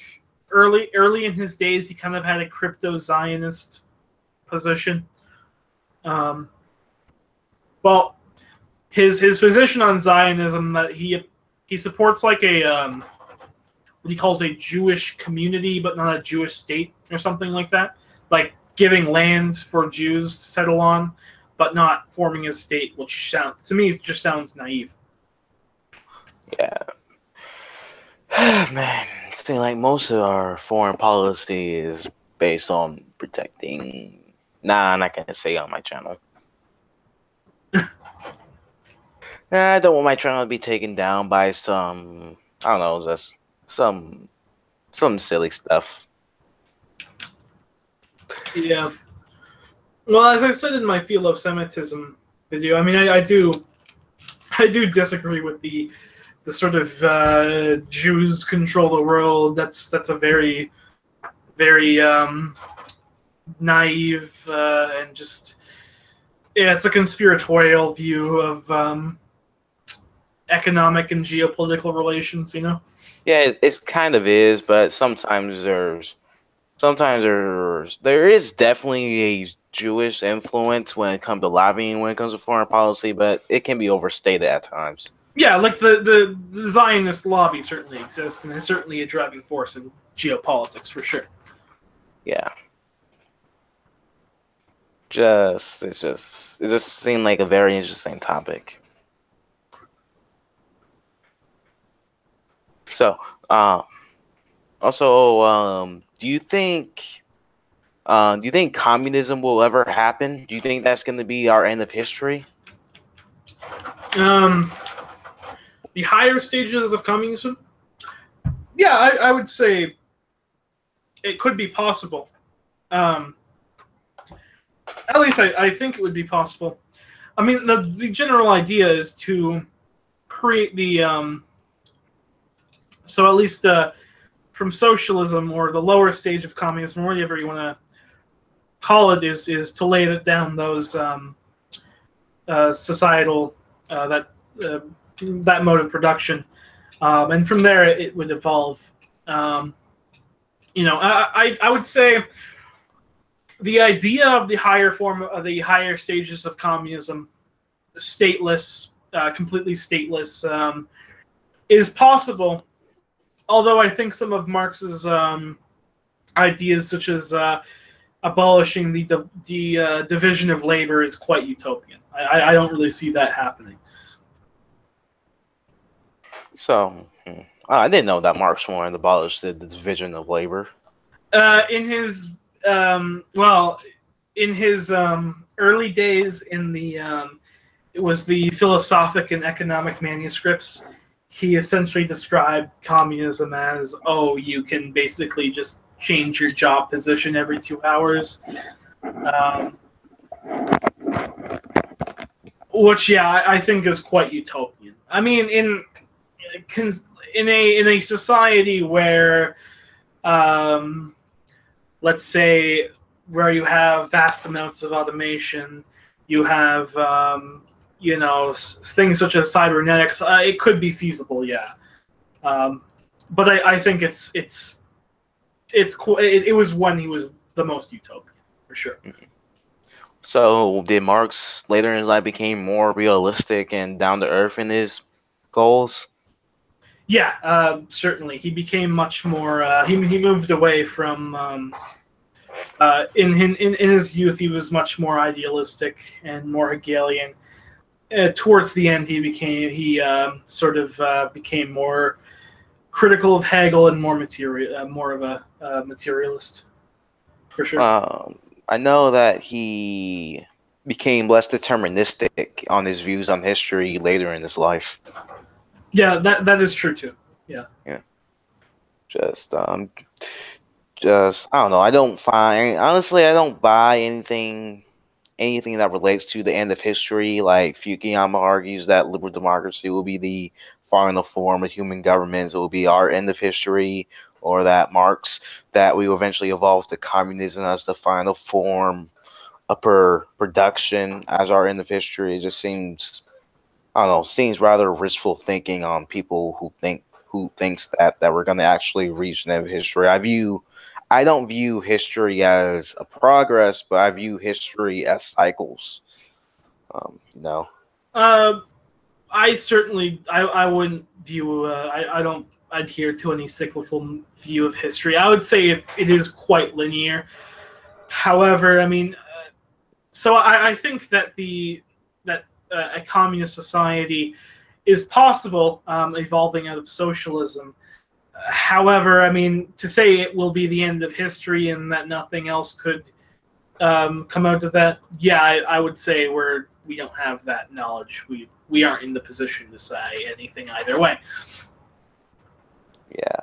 Speaker 1: early in his days, he kind of had a crypto-Zionist position. Well, his position on Zionism, that he supports like a what he calls a Jewish community, but not a Jewish state or something like that, like giving land for Jews to settle on, but not forming a state, which sounds to me it just sounds naive.
Speaker 2: Yeah. Man, it seems like most of our foreign policy is based on protecting. Nah, I'm not gonna say on my channel. I don't want my channel to be taken down by some, I don't know, just some silly stuff.
Speaker 1: Yeah. Well, as I said in my philo-Semitism video, I mean, I do disagree with the sort of Jews control the world. That's a very naive and just, yeah, it's a conspiratorial view of economic and geopolitical relations.
Speaker 2: Yeah, it's kind of is, but there is definitely a Jewish influence when it comes to lobbying, when it comes to foreign policy, but it can be overstated at times.
Speaker 1: Yeah, like the Zionist lobby certainly exists, and is certainly a driving force in geopolitics for sure.
Speaker 2: Yeah. It just seemed like a very interesting topic. So, also, do you think communism will ever happen? Do you think that's going to be our end of history?
Speaker 1: The higher stages of communism, yeah, I would say it could be possible. At least I think it would be possible. I mean, the general idea is to create the so at least from socialism, or the lower stage of communism, whatever you want to call it, is to lay down those societal that mode of production, and from there it would evolve Um, I would say the idea of the higher stages of communism, stateless, completely stateless, is possible. Although I think some of Marx's ideas, such as abolishing the division of labor, is quite utopian. I don't really see that happening.
Speaker 2: So, I didn't know that Marx wanted to abolish the division of labor.
Speaker 1: In his in his early days in the it was the philosophic and economic manuscripts. He essentially described communism as, oh, you can basically just change your job position every 2 hours, which I think is quite utopian. I mean, in a society where, let's say, where you have vast amounts of automation, you have things such as cybernetics, it could be feasible, yeah. But I think it was when he was the most utopian, for sure.
Speaker 2: So did Marx later in his life became more realistic and down to earth in his goals?
Speaker 1: Yeah, certainly. He became much more. He moved away from. In his youth, he was much more idealistic and more Hegelian. Towards the end, he became more critical of Hegel and more of a materialist, for sure.
Speaker 2: I know that he became less deterministic on his views on history later in his life.
Speaker 1: Yeah, that is true too. Yeah.
Speaker 2: Yeah. Just I don't know. I don't buy anything that relates to the end of history. Like Fukuyama argues that liberal democracy will be the final form of human governments. It will be our end of history, or that Marx that we will eventually evolve to communism as the final form of production as our end of history. It just seems, I don't know, seems rather wishful thinking on people who thinks that we're going to actually reach the end of history. I don't view history as a progress, but I view history as cycles. No.
Speaker 1: I certainly I wouldn't view I don't adhere to any cyclical view of history. I would say it is quite linear. However, I mean, so I think that a communist society is possible, evolving out of socialism. However, I mean, to say it will be the end of history and that nothing else could come out of that, I would say we don't have that knowledge. We aren't in the position to say anything either way.
Speaker 2: Yeah.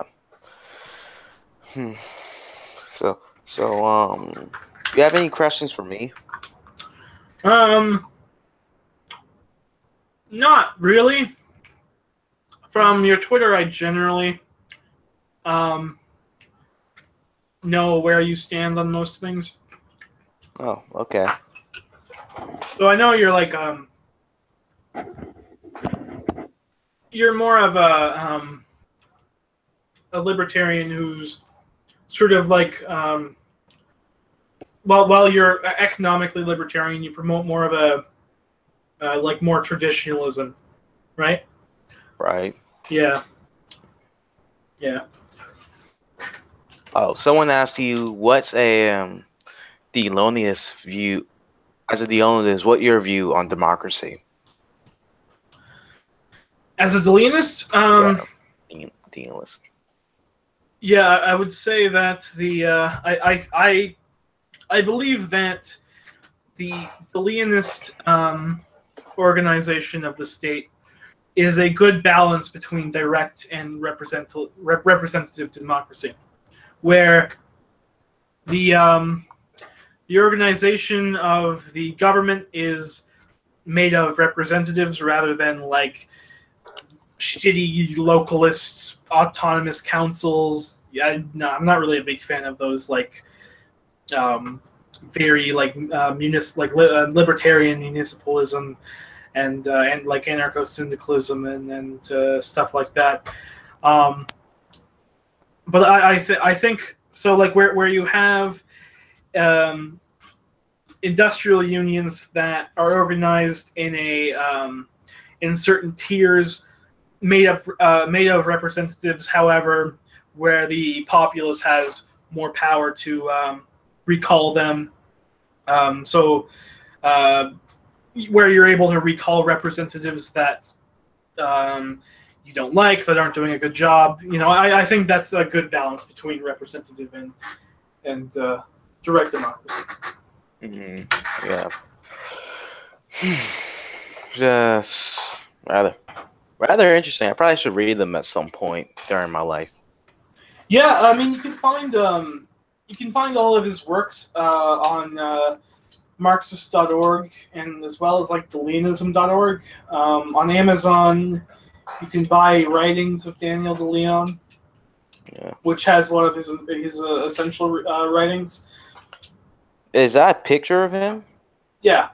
Speaker 2: So, do you have any questions for me?
Speaker 1: Not really. From your Twitter, I generally know where you stand on most things.
Speaker 2: Oh, okay.
Speaker 1: So I know you're like you're more of a libertarian who's sort of like while you're economically libertarian, you promote more of a like more traditionalism, right?
Speaker 2: Right.
Speaker 1: Yeah.
Speaker 2: Oh, someone asked you what's a Delonist view. As a Delonist, what your view on democracy?
Speaker 1: As a Delenist,
Speaker 2: Delonist.
Speaker 1: Yeah, I would say that I believe that the Leonist organization of the state is a good balance between direct and representative democracy, where the organization of the government is made of representatives rather than like shitty localist autonomous councils. I'm not really a big fan of those like very like libertarian municipalism and like anarcho syndicalism and stuff like that. but I think so. Like where you have industrial unions that are organized in in certain tiers made of representatives. However, where the populace has more power to recall them. So where you're able to recall representatives that you don't like, that aren't doing a good job. I think that's a good balance between representative and direct democracy.
Speaker 2: Mm-hmm. Yeah. Just rather interesting. I probably should read them at some point during my life.
Speaker 1: Yeah, I mean, you can find all of his works on Marxist.org, and as well as like DeLeonism.org. On Amazon, you can buy writings of Daniel DeLeon, which has a lot of his essential writings.
Speaker 2: Is that a picture of him?
Speaker 1: Yeah,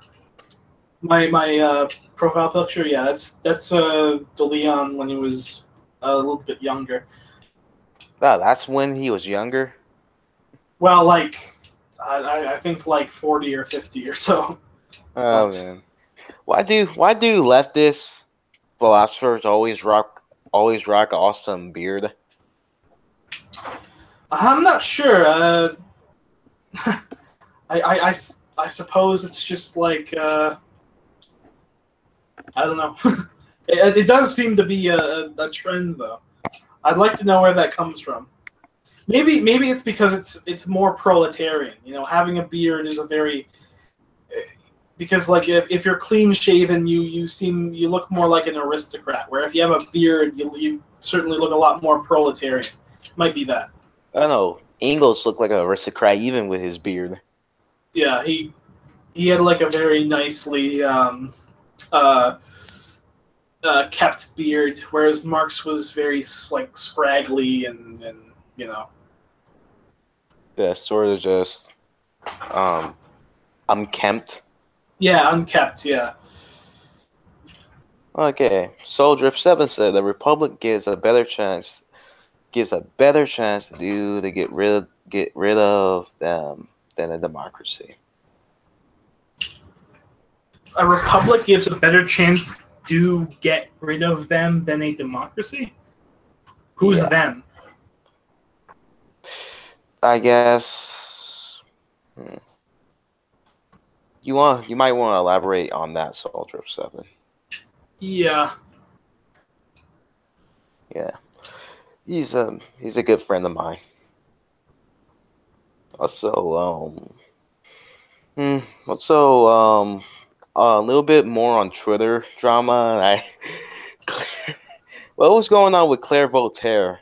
Speaker 1: my profile picture. Yeah, that's DeLeon when he was a little bit younger.
Speaker 2: Wow, that's when he was younger.
Speaker 1: Well, like I think like 40 or 50 or so.
Speaker 2: Oh man, why do leftist philosophers always rock awesome beard?
Speaker 1: I'm not sure. I suppose it's just like I don't know. It does seem to be a trend though. I'd like to know where that comes from. Maybe it's because it's more proletarian. Having a beard is a very because like if you're clean shaven, you look more like an aristocrat. Where if you have a beard, you certainly look a lot more proletarian. Might be that.
Speaker 2: I don't know. Ingalls looked like an aristocrat even with his beard.
Speaker 1: Yeah, he had like a very nicely kept beard, whereas Marx was very like scraggly and
Speaker 2: Yeah, sort of just unkempt.
Speaker 1: Yeah, unkept. Yeah.
Speaker 2: Okay, Soul 7 said the Republic gives a better chance to get rid of them than a democracy.
Speaker 1: A republic gives a better chance to get rid of them than a democracy? Who's them?
Speaker 2: I guess you might want to elaborate on that, Soul 7.
Speaker 1: Yeah.
Speaker 2: Yeah. He's a good friend of mine. Also, a little bit more on Twitter drama. What was going on with Claire Voltaire?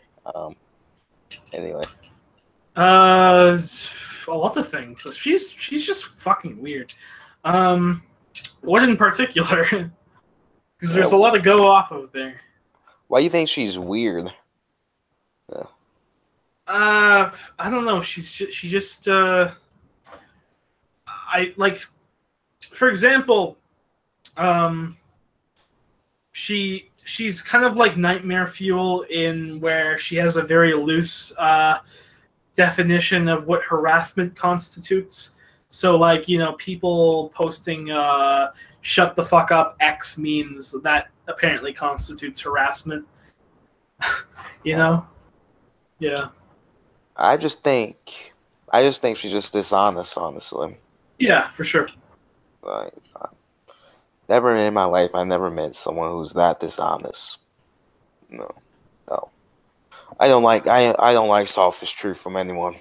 Speaker 2: Anyway.
Speaker 1: A lot of things. She's just fucking weird. What in particular? Because there's a lot to go off of there.
Speaker 2: Why do you think she's weird?
Speaker 1: I don't know. She just I like, for example, she's kind of like Nightmare Fuel in where she has a very loose definition of what harassment constitutes. So like, people posting shut the fuck up X memes, that apparently constitutes harassment. Yeah.
Speaker 2: I just think she's just dishonest, honestly.
Speaker 1: Yeah, for sure.
Speaker 2: Like, never in my life I never met someone who's that dishonest. No. I don't like selfish truth from anyone.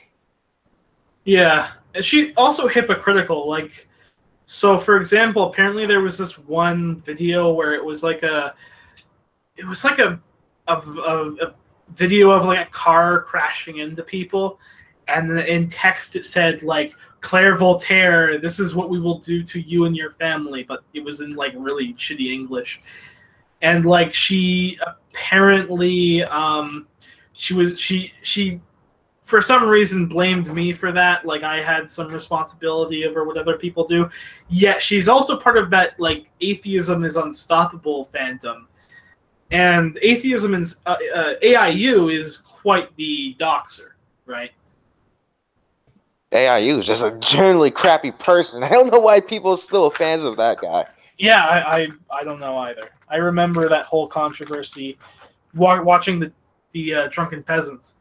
Speaker 1: Yeah, and she also hypocritical. Like, so for example, apparently there was this one video where it was like a video of like a car crashing into people, and in text it said like, Claire Voltaire, this is what we will do to you and your family, but it was in like really shitty English. And like she apparently she for some reason blamed me for that, like I had some responsibility over what other people do. Yet she's also part of that like atheism is unstoppable fandom. And atheism in AIU is quite the doxer, right?
Speaker 2: AIU is just a generally crappy person. I don't know why people are still fans of that guy.
Speaker 1: Yeah, I don't know either. I remember that whole controversy watching the drunken peasants.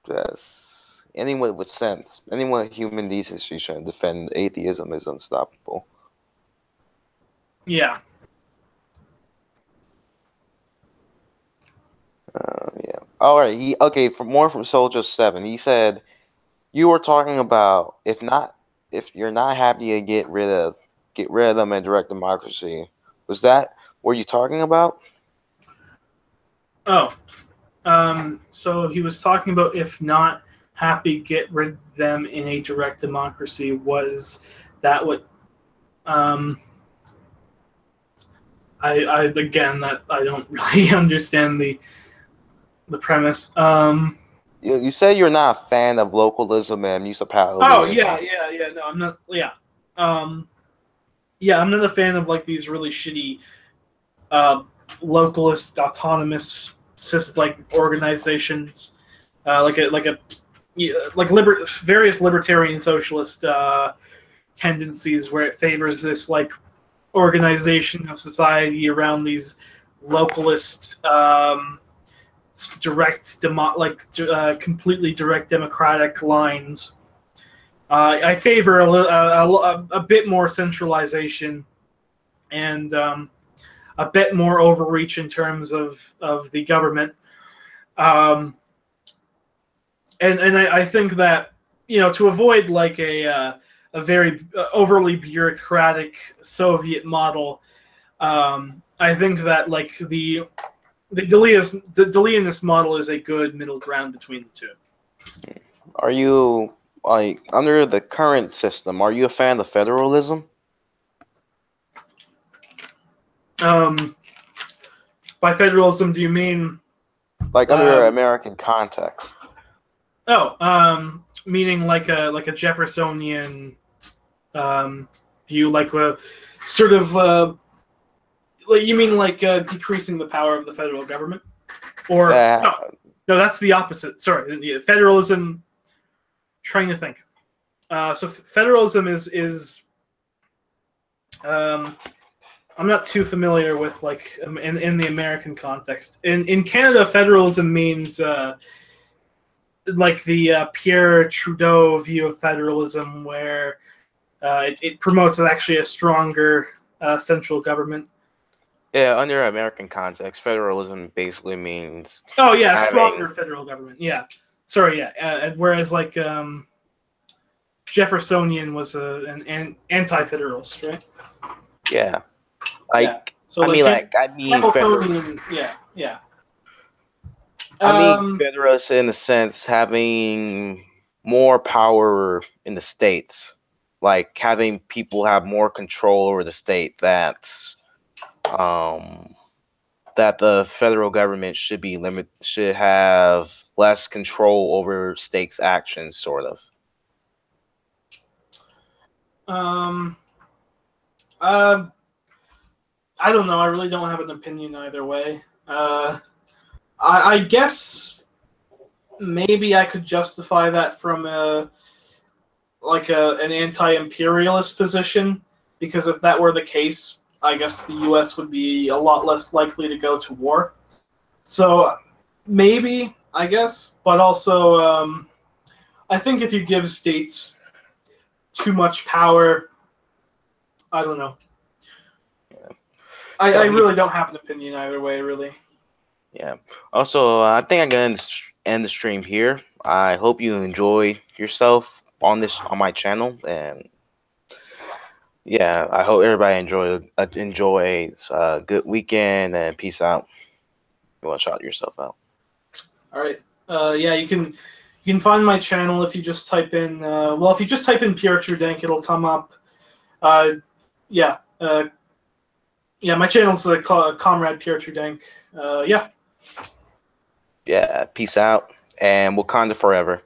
Speaker 2: Yes. Anyone with sense, anyone with human decency should defend atheism is unstoppable.
Speaker 1: Yeah.
Speaker 2: Yeah. All right. Okay. For more from Soldier 7, he said you were talking about if you're not happy to get rid of them in direct democracy. Was that what you talking about?
Speaker 1: Oh. So he was talking about if not happy, get rid of them in a direct democracy. Was that what? I again that I don't really understand the premise.
Speaker 2: You say you're not a fan of localism and municipalism.
Speaker 1: Oh yeah. No, I'm not. Yeah. Yeah, I'm not a fan of like these really shitty localist autonomous organizations, various libertarian socialist tendencies where it favors this like organization of society around these localist completely direct democratic lines. I favor a bit more centralization and a bit more overreach in terms of the government. And I think that, to avoid like a very overly bureaucratic Soviet model, I think that like the Deleanist model is a good middle ground between the two.
Speaker 2: Are you like under the current system? Are you a fan of federalism?
Speaker 1: By federalism, do you mean
Speaker 2: like under American context?
Speaker 1: Oh, meaning like a Jeffersonian view, like a sort of like you mean like decreasing the power of the federal government, or no, that's the opposite. Sorry, federalism. Trying to think. So federalism is I'm not too familiar with like in the American context. In Canada, federalism means like the Pierre Trudeau view of federalism, where it promotes actually a stronger central government.
Speaker 2: Yeah, under American context, federalism basically means
Speaker 1: stronger federal government. Yeah, sorry, yeah. Whereas like Jeffersonian was an anti-federalist, right?
Speaker 2: Yeah. Like,
Speaker 1: yeah. So Hamiltonian, yeah.
Speaker 2: I mean, federalists in the sense having more power in the states, like having people have more control over the state. That the federal government should have less control over states' actions, sort of.
Speaker 1: I don't know. I really don't have an opinion either way. I guess maybe I could justify that from an anti-imperialist position, because if that were the case, I guess the U.S. would be a lot less likely to go to war. So maybe, I guess, but also I think if you give states too much power, I don't know. I really don't have an opinion either way, really.
Speaker 2: Yeah. Also, I think I'm going to end the stream here. I hope you enjoy yourself on my channel, and yeah, I hope everybody enjoys a good weekend, and peace out. You want to shout yourself out?
Speaker 1: All right. Yeah, you can find my channel if you just type in if you just type in Pierre Trudenk, it'll come up. Yeah, my channel's Comrade Pierre Trudenk. Yeah.
Speaker 2: Yeah, peace out, and Wakanda forever.